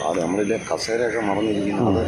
അത് നമ്മളിലെ കസേരയൊക്കെ മറന്നിരിക്കുന്നത്.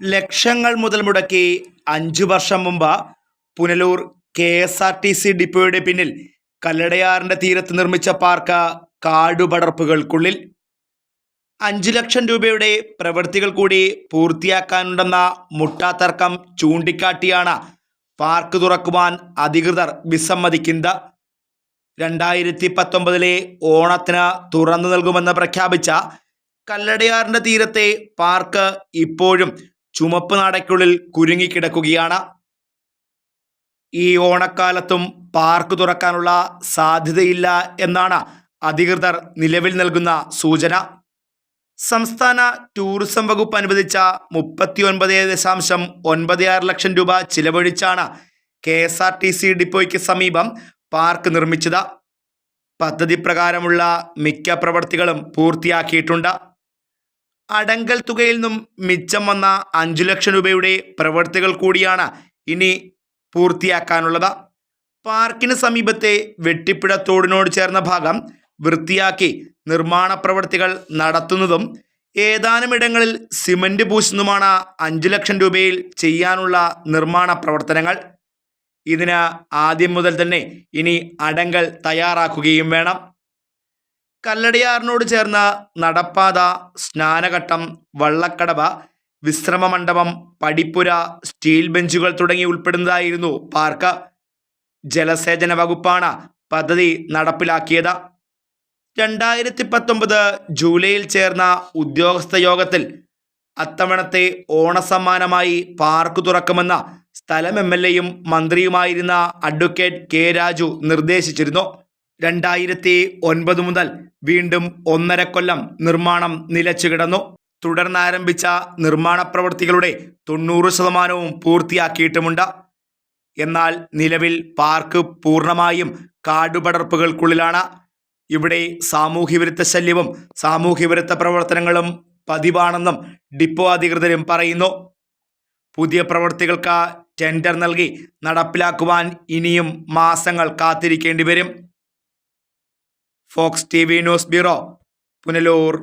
ലക്ഷങ്ങൾ മുതൽ മുടക്കി 5 വർഷം മുമ്പ് പുനലൂർ KSRTC ഡിപ്പോയുടെ പിന്നിൽ കല്ലടയാറിൻ്റെ തീരത്ത് നിർമ്മിച്ച പാർക്ക് കാടുപടർപ്പുകൾക്കുള്ളിൽ. 5 ലക്ഷം രൂപയുടെ പ്രവൃത്തികൾ കൂടി പൂർത്തിയാക്കാനുണ്ടെന്ന മുട്ടാത്തർക്കം ചൂണ്ടിക്കാട്ടിയാണ് പാർക്ക് തുറക്കുവാൻ അധികൃതർ വിസമ്മതിക്കുന്നത്. 2019 ഓണത്തിന് തുറന്നു നൽകുമെന്ന് പ്രഖ്യാപിച്ച കല്ലടയാറിൻ്റെ തീരത്തെ പാർക്ക് ഇപ്പോഴും ചുമപ്പ് നാടയ്ക്കുള്ളിൽ കുരുങ്ങിക്കിടക്കുകയാണ്. ഈ ഓണക്കാലത്തും പാർക്ക് തുറക്കാനുള്ള സാധ്യതയില്ല എന്നാണ് അധികൃതർ നിലവിൽ നൽകുന്ന സൂചന. സംസ്ഥാന ടൂറിസം വകുപ്പ് അനുവദിച്ച 39.96 ലക്ഷം രൂപ ചിലവഴിച്ചാണ് KSRTC ഡിപ്പോയ്ക്ക് സമീപം പാർക്ക് നിർമ്മിച്ചത്. പദ്ധതി പ്രകാരമുള്ള മിക്ക പ്രവൃത്തികളും പൂർത്തിയാക്കിയിട്ടുണ്ട്. അടങ്കൽ തുകയിൽ നിന്നും മിച്ചം വന്ന 5 ലക്ഷം രൂപയുടെ പ്രവൃത്തികൾ കൂടിയാണ് ഇനി പൂർത്തിയാക്കാനുള്ളത്. പാർക്കിന് സമീപത്തെ വെട്ടിപ്പിട തോടിനോട് ചേർന്ന ഭാഗം വൃത്തിയാക്കി നിർമ്മാണ പ്രവൃത്തികൾ നടത്തുന്നതും ഏതാനും ഇടങ്ങളിൽ സിമന്റ് പൂശുന്നതുമാണ് 5 ലക്ഷം രൂപയിൽ ചെയ്യാനുള്ള നിർമ്മാണ പ്രവർത്തനങ്ങൾ. ഇതിന് ആദ്യം മുതൽ തന്നെ ഇനി അടങ്കൽ തയ്യാറാക്കുകയും വേണം. കല്ലടയാറിനോട് ചേർന്ന് നടപ്പാത, സ്നാനഘട്ടം, വള്ളക്കടവ്, വിശ്രമ മണ്ഡപം, പടിപ്പുര, സ്റ്റീൽ ബെഞ്ചുകൾ തുടങ്ങി ഉൾപ്പെടുന്നതായിരുന്നു പാർക്ക്. ജലസേചന വകുപ്പാണ് പദ്ധതി നടപ്പിലാക്കിയത്. 2019 ജൂലൈയിൽ ചേർന്ന ഉദ്യോഗസ്ഥ യോഗത്തിൽ അത്തവണത്തെ ഓണസമ്മാനമായി പാർക്ക് തുറക്കുമെന്ന് സ്ഥലം MLAയും മന്ത്രിയുമായിരുന്ന അഡ്വക്കേറ്റ് K രാജു നിർദ്ദേശിച്ചിരുന്നു. 2009 മുതൽ വീണ്ടും 1.5 കൊല്ലം നിർമ്മാണം നിലച്ചു കിടന്നു. തുടർന്ന് ആരംഭിച്ച നിർമ്മാണ പ്രവൃത്തികളുടെ 90% പൂർത്തിയാക്കിയിട്ടുമുണ്ട്. എന്നാൽ നിലവിൽ പാർക്ക് പൂർണ്ണമായും കാടുപടർപ്പുകൾക്കുള്ളിലാണ്. ഇവിടെ സാമൂഹ്യവിരുദ്ധ ശല്യവും സാമൂഹ്യവിരുദ്ധ പ്രവർത്തനങ്ങളും പതിവാണെന്നും ഡിപ്പോ അധികൃതരും പറയുന്നു. പുതിയ പ്രവൃത്തികൾക്ക് ടെൻഡർ നൽകി നടപ്പിലാക്കുവാൻ ഇനിയും മാസങ്ങൾ കാത്തിരിക്കേണ്ടി വരും. Fox TV news bureau, Punalur.